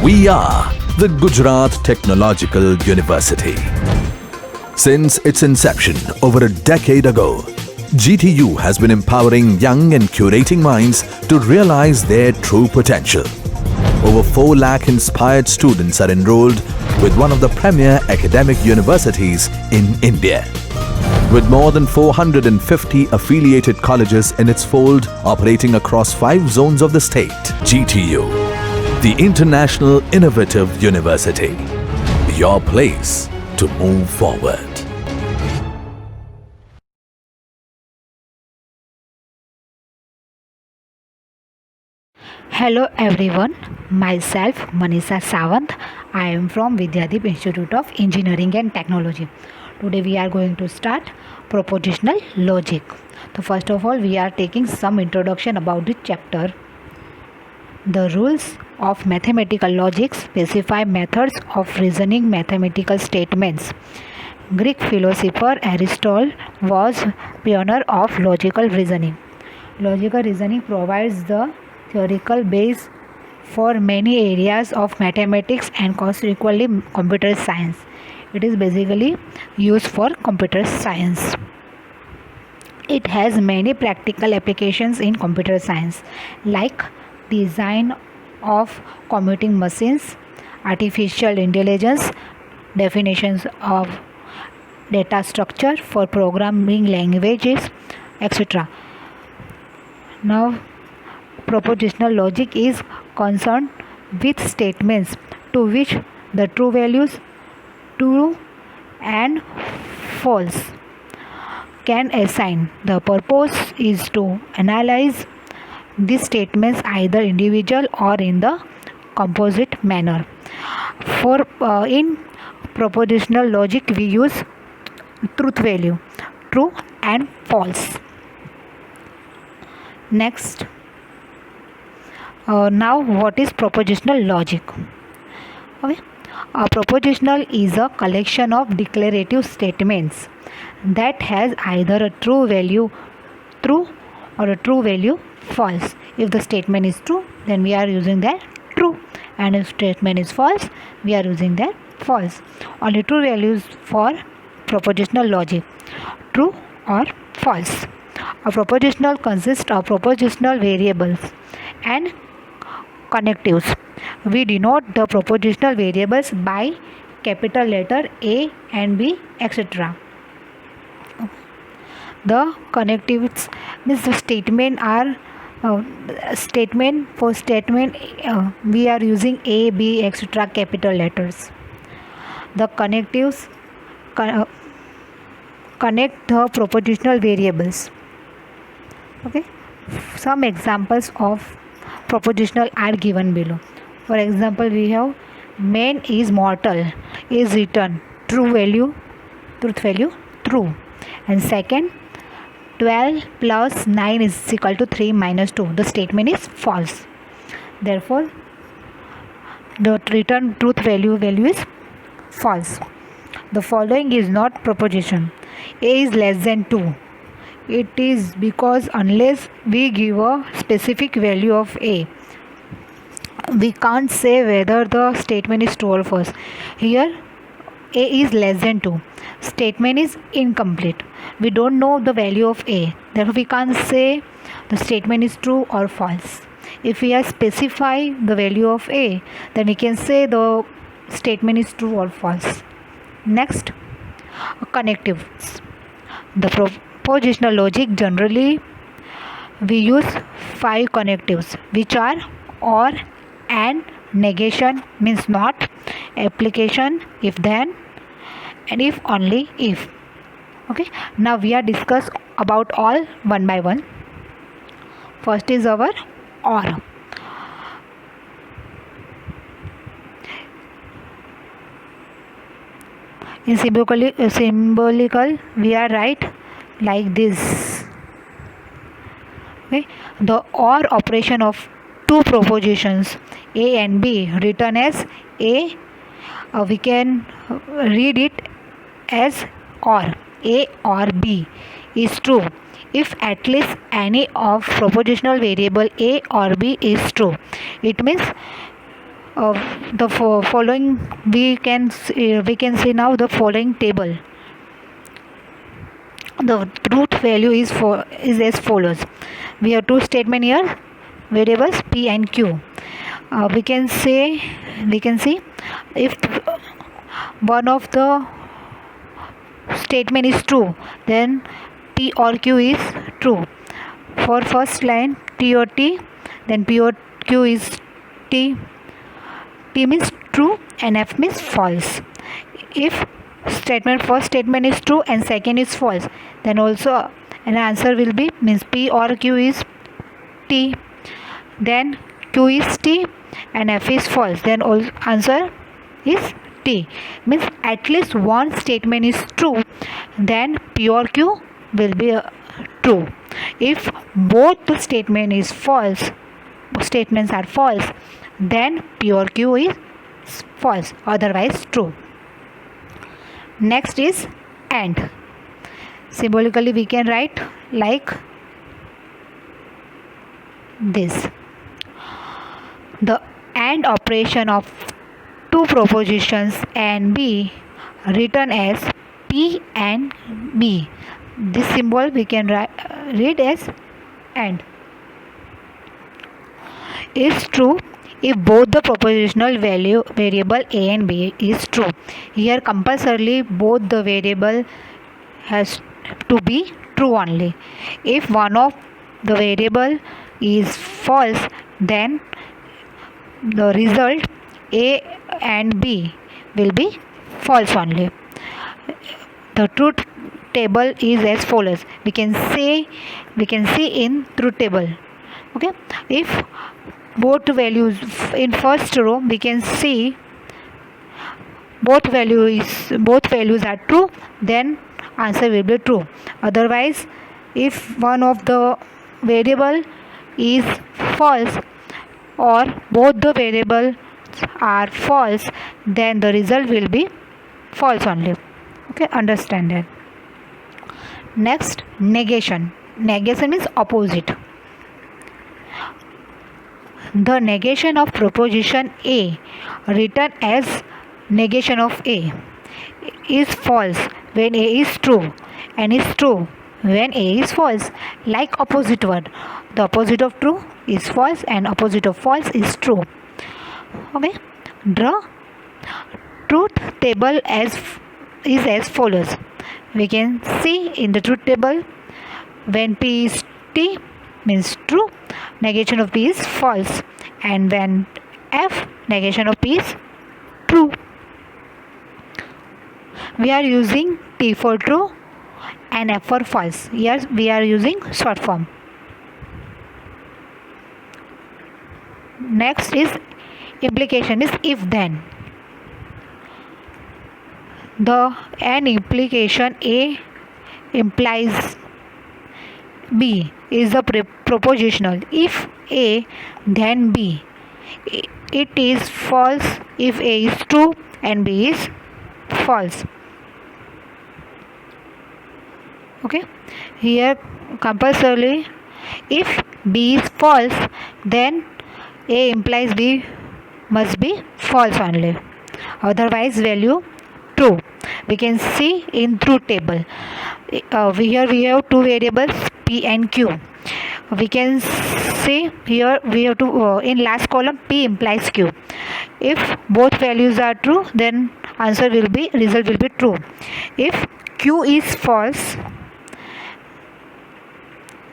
We are the Gujarat Technological University. Since its inception over a decade ago, GTU has been empowering young and curating minds to realize their true potential. Over 4 lakh inspired students are enrolled with one of the premier academic universities in India. With more than 450 affiliated colleges in its fold operating across 5 zones of the state, GTU, the International Innovative University, your place to move forward. Hello everyone, myself Manisha Sawant. I am from Vidyadip Institute of Engineering and Technology. Today we are going to start propositional logic. So first of all we are taking some introduction about the chapter. The rules of mathematical logic specify methods of reasoning mathematical statements. Greek philosopher Aristotle was pioneer of logical reasoning. Logical reasoning provides the theoretical base for many areas of mathematics and consequently computer science. It is basically used for computer science. It has many practical applications in computer science like design of computing machines, artificial intelligence, definitions of data structure for programming languages, etc. Now, propositional logic is concerned with statements to which the true values, true and false, can assign. The purpose is to analyze these statements either individual or in the composite manner. For in propositional logic we use truth value, true and false. Next, now what is propositional logic? Okay. Propositional is a collection of declarative statements that has either a true value true or a true value false. If the statement is true, then we are using that true, and if statement is false, we are using that false. Only true values for propositional logic, true or false. A propositional consists of propositional variables and connectives. We denote the propositional variables by capital letter A and B, etc. The connectives means the statement are statement for statement we are using A, B, etc. capital letters. The connectives connect the propositional variables. Okay, some examples of propositional are given below. For example, we have man is mortal is written true value, truth value true, and second 12 plus 9 is equal to 3 minus 2. The statement is false. Therefore, the return truth value is false. The following is not proposition. A is less than 2. It is because unless we give a specific value of A, we can't say whether the statement is true or false. Here A is less than 2. Statement is incomplete. We don't know the value of A. Therefore, we can't say the statement is true or false. If we are specify the value of A, then we can say the statement is true or false. Next, connectives. The propositional logic generally we use 5 connectives which are or, and, negation means not, application if then, and if only if. Okay, now we are discuss about all one by one. First is our or. In symbolical we are write like this. Okay, the or operation of two propositions A and B written as A, we can read it as or A or B is true if at least any of propositional variable A or B is true. It means uh, following we can see now the following table. The truth value is as follows. We have two statement here, variables p and q. We can see if one of the statement is true, then p or q is true. For first line t or t, then p or q is t. T means true and F means false. If first statement is true and second is false, then also an answer will be means P or Q is T. Then Q is T and F is false, then all answer is T. Means at least one statement is true, then P or Q will be true. If both the statements are false, then P or Q is false, otherwise true. Next is AND. Symbolically we can write like this. The AND operation of two propositions A and B written as P and B. This symbol we can read as AND is true if both the propositional variable A and B is true. Here compulsorily both the variable has to be true only. If one of the variable is false, then the result A and B will be false only. The truth table is as follows. We can see in truth table. Okay, if both values in first row, we can see both values are true, then answer will be true. Otherwise, if one of the variable is false or both the variables are false, then the result will be false only. Okay, understand that. Next, negation. Negation is opposite. The negation of proposition A written as negation of A is false when A is true and is true when A is false. Like opposite word, the opposite of true is false and opposite of false is true. Okay, draw truth table is as follows. We can see in the truth table, when P is T means true, negation of P is false, and when F, negation of P is true. We are using T for true and F for false. Here we are using short form. Next is implication, is if then. An implication A implies B is a propositional. If A then B, it is false if A is true and B is false. Okay, here compulsorily if B is false, then A implies B must be false only, otherwise value true. We can see in truth table. Here we have two variables P and Q. We can see here we have to in last column P implies Q. If both values are true, then result will be true. If Q is false,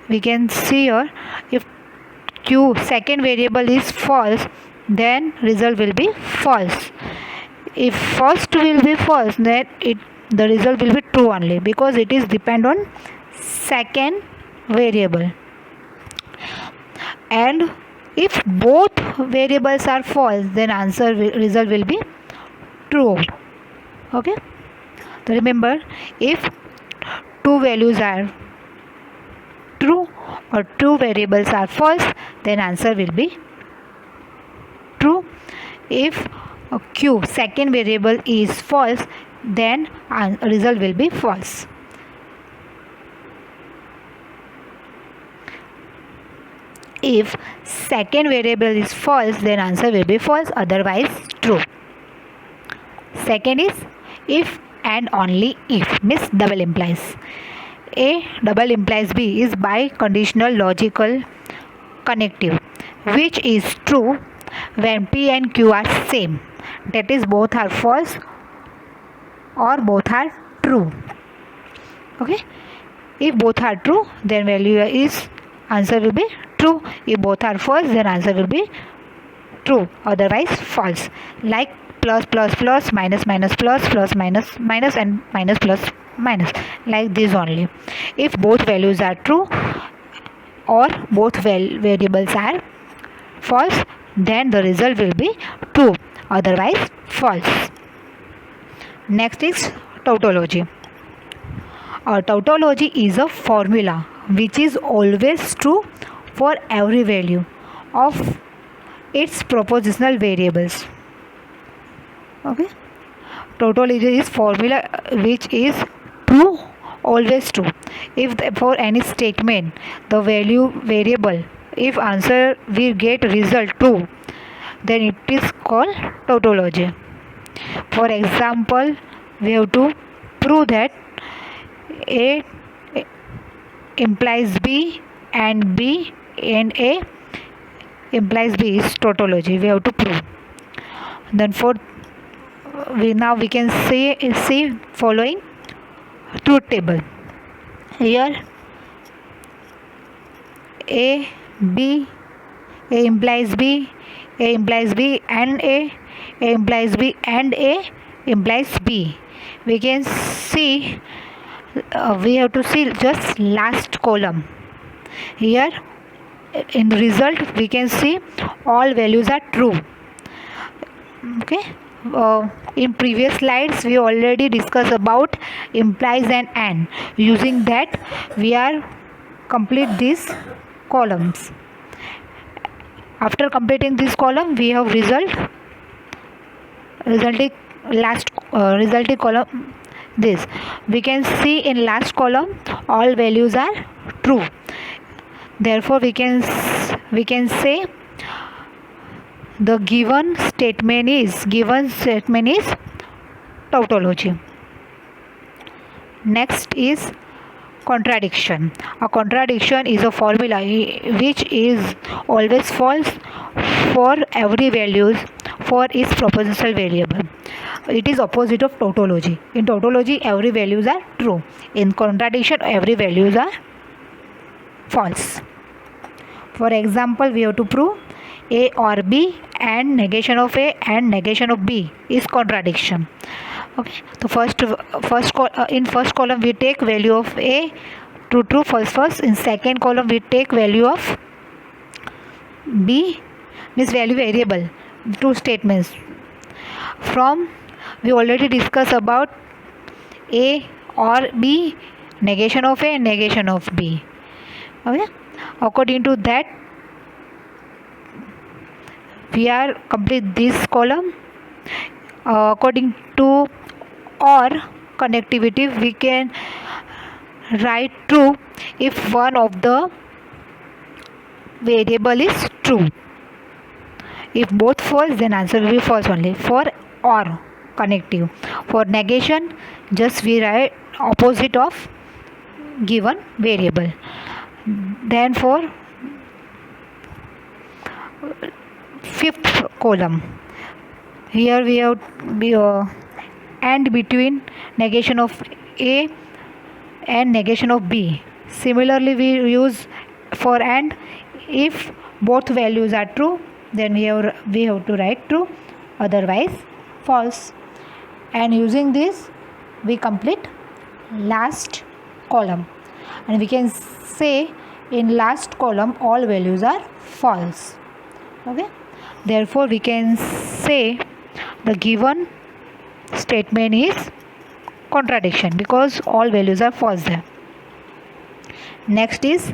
we can see here if Q second variable is false, then result will be false. If first will be false, then the result will be true only, because it is depend on second variable. And if both variables are false, then result will be true. Okay, so remember, if two values are true or two variables are false, then answer will be true. If Q second variable is false, then result will be false. If second variable is false, then answer will be false, otherwise true. Second is if and only if, means double implies. A double implies B is biconditional logical connective, which is true when P and Q are same. That is, both are false or both are true. Okay. If both are true, then value is answer will be true. If both are false, then answer will be true, otherwise false. Like plus plus plus, minus minus plus, plus minus minus, and minus plus minus, like this only. If both values are true or both variables are false, then the result will be true, otherwise false. Next is tautology. A tautology is a formula which is always true for every value of its propositional variables. Okay. Tautology is formula which is true, always true. If for any statement the value variable, if answer we get result true, then it is called tautology. For example, we have to prove that A implies B and B and A implies B is tautology. We have to prove. Then for we can see following truth table. Here A B, A implies B, A implies B and A implies B and A implies B. We can see we have to see just last column. Here in the result we can see all values are true. Okay. In previous slides we already discussed about implies and using that we are complete these columns. After completing this column we have resulting column. This we can see in last column all values are true. Therefore we can say the given statement is tautology. Next is contradiction. A contradiction is a formula which is always false for every values for its propositional variable. It is opposite of tautology. In tautology every values are true. In contradiction every values are false. For example, we have to prove A or B and negation of A and negation of B is contradiction. Okay. So in first column we take value of A true first. In second column we take value of B, means value variable, two statements. From we already discussed about A or B, negation of A and negation of B. Okay. According to that we are complete this column. According to OR connectivity we can write true if one of the variable is true. If both false, then answer will be false only for OR connective. For negation just we write opposite of given variable. Then for fifth column, here we have and between negation of A and negation of B. Similarly we use for and if both values are true, then we have to write true, otherwise false. And using this we complete last column, and we can say in last column all values are false. Okay. Therefore we can say the given statement is contradiction because all values are false there. Next is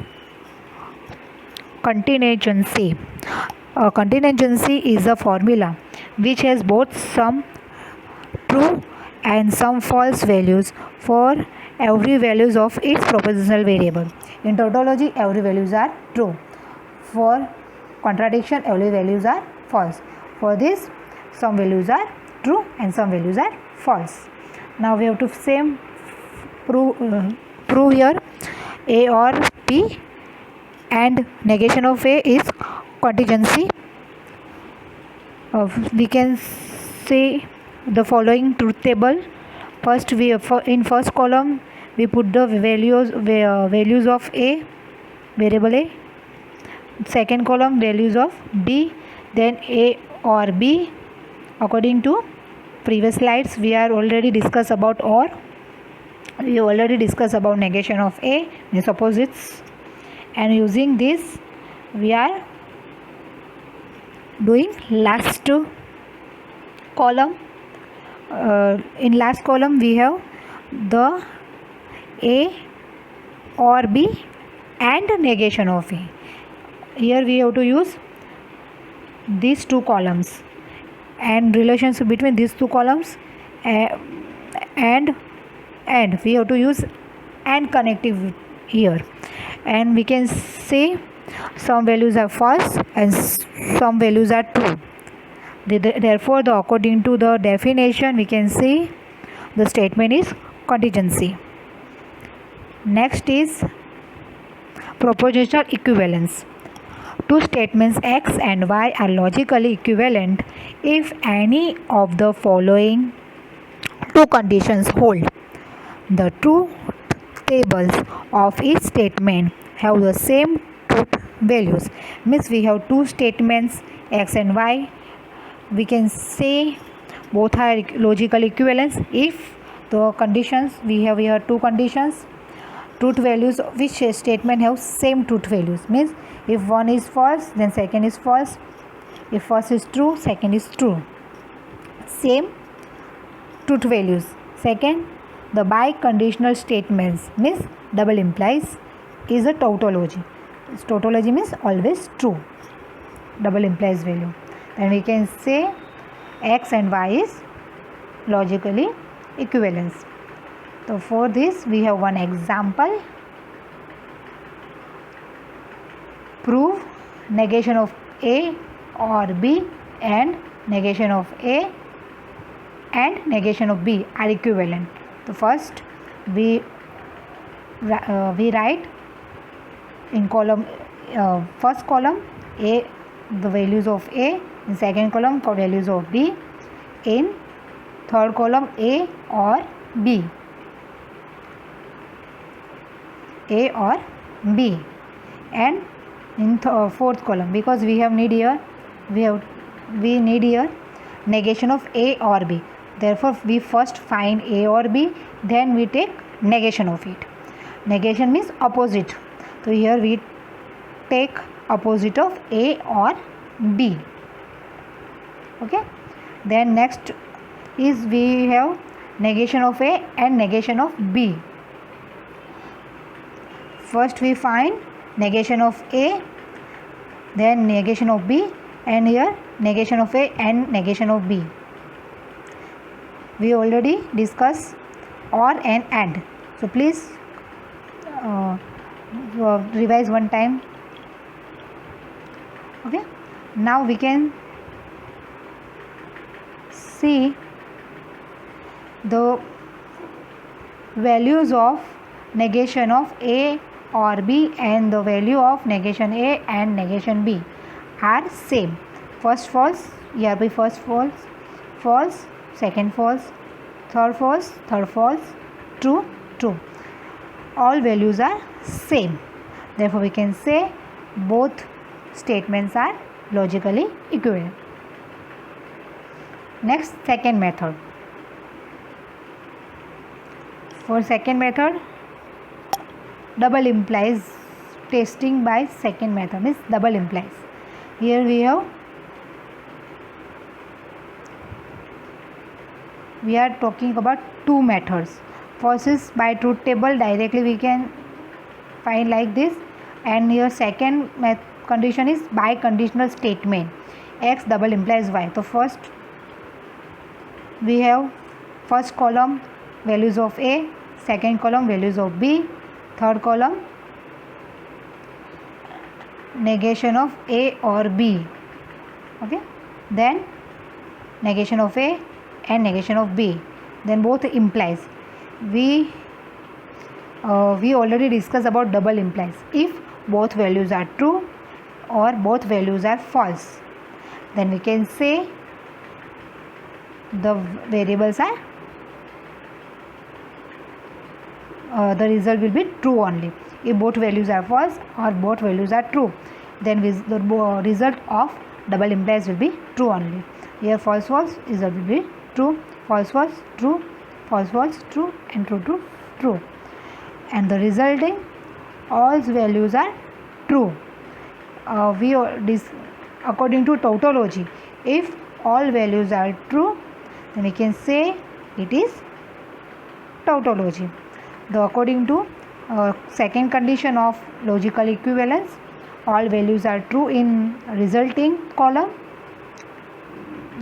contingency. Contingency is a formula which has both some true and some false values for every values of its propositional variable. In tautology every values are true. For contradiction, all values are false. For this, some values are true and some values are false. Now we have to same prove here A or B, and negation of A is contingency. We can see the following truth table. First, in first column we put the values of A, variable A. Second column values of B, then A or B. According to previous slides, we are already discussed about OR. We already discussed about negation of A, means opposites, and using this we are doing last column. In last column we have the A or B and negation of A. Here we have to use these two columns and relationship between these two columns, and we have to use and connective here, and we can say some values are false and some values are true. Therefore, according to the definition, we can say the statement is contingency. Next is propositional equivalence. Two statements X and Y are logically equivalent if any of the following two conditions hold. The truth tables of each statement have the same truth values. Means we have two statements X and Y. We can say both are logically equivalent if the conditions, we have here two conditions, truth values, which statement have same truth values. Means if one is false, then second is false. If first is true, second is true. Same truth values. Second, the biconditional statements means double implies is a tautology. Tautology means always true. Double implies value. Then we can say X and Y is logically equivalent. So for this we have one example. Prove negation of A or B and negation of A and negation of B are equivalent. So first we write in column, first column A the values of A, in second column for values of B, in third column A or B, and in fourth column, because we need here negation of A or B. Therefore we first find A or B, then we take negation of it. Negation means opposite. So here we take opposite of A or B. Okay. Then next is we have negation of A and negation of B. First we find negation of A, then negation of B, and here negation of A and negation of B. We already discussed OR and AND. So please revise one time. Okay. Now we can see the values of negation of A or B and the value of negation A and negation B are same. First false, here be first false, second false, third false, true, true. All values are same. Therefore we can say both statements are logically equivalent. Next, second method. For second method, double implies testing by second method means double implies. Here we are talking about two methods. First is by truth table, directly we can find like this, and here second condition is by conditional statement X double implies Y. So first we have first column values of A, second column values of B, third column negation of A or B. Okay, then negation of A and negation of B, then both implies. We already discussed about double implies. If both values are true or both values are false, then we can say the variables are the result will be true only. If both values are false or both values are true, then the result of double implies will be true only. Here false false, result will be true, false false, true, false false, true, and true true, true, and the resulting all values are true. According to tautology, if all values are true, then we can say it is tautology. According to second condition of logical equivalence, all values are true in resulting column,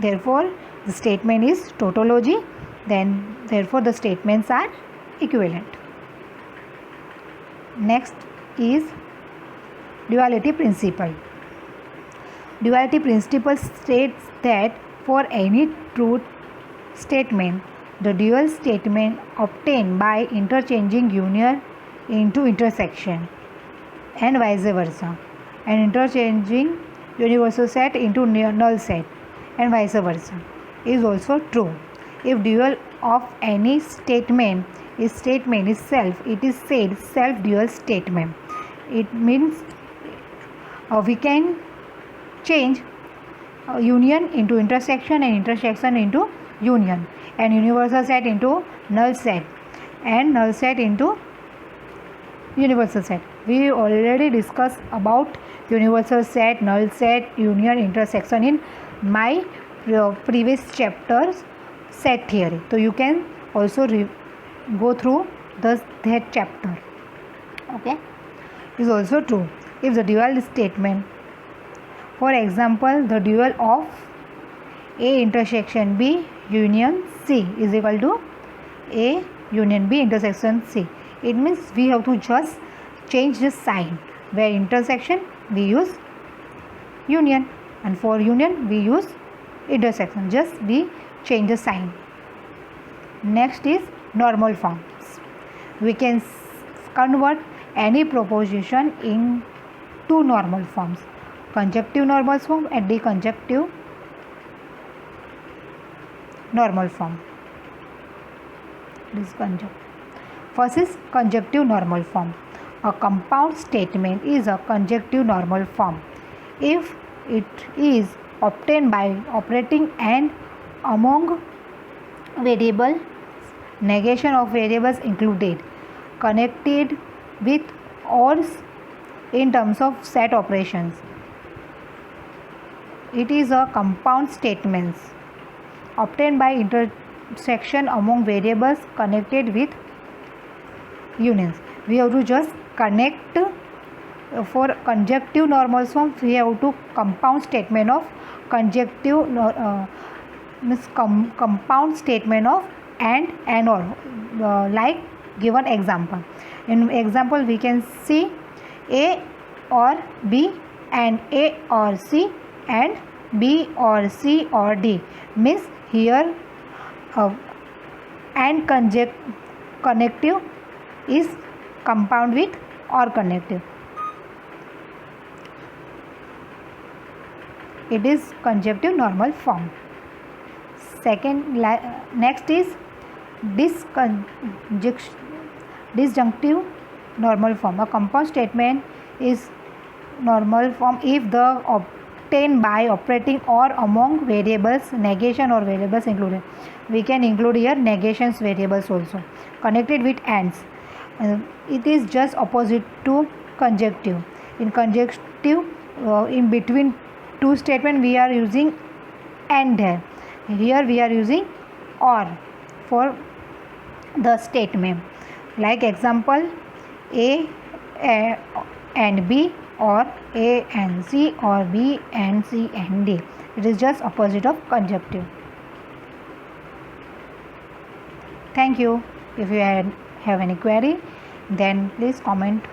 therefore the statement is tautology, then therefore the statements are equivalent. Next is duality principle. Duality principle states that for any truth statement, the dual statement obtained by interchanging union into intersection and vice versa, and interchanging universal set into null set and vice versa is also true. If dual of any statement is self, it is said self-dual statement. It means we can change union into intersection and intersection into union, and universal set into null set and null set into universal set. We already discussed about universal set, null set, union, intersection in my previous chapters set theory. So you can also go through that chapter. Okay, is also true if the dual statement, for example, the dual of A intersection B union C is equal to A union B intersection C. It means we have to just change the sign. Where intersection we use union, and for union we use intersection. Just we change the sign. Next is normal forms. We can convert any proposition in two normal forms: conjunctive normal form and deconjunctive normal form. First is conjunctive normal form. A compound statement is a conjunctive normal form if it is obtained by operating and among variables, negation of variables included, connected with or in terms of set operations. It is a compound statements obtained by intersection among variables connected with unions. We have to just connect. For conjunctive normal form, we have to compound statement of conjunctive compound statement of and or, like given example. In example we can see A or B and A or C and B or C or D. Means here and connective is compound with or connective. It is conjunctive normal form. Next is disjunctive normal form. A compound statement is normal form if the obtained by operating or among variables, negation or variables included. We can include here negations variables also, connected with ands. It is just opposite to conjunctive. In conjunctive, in between two statements we are using and. Here we are using or for the statement. Like example, A and B, or A and C, or B and C and D. It is just opposite of conjunctive. Thank you. If you have any query, then please comment.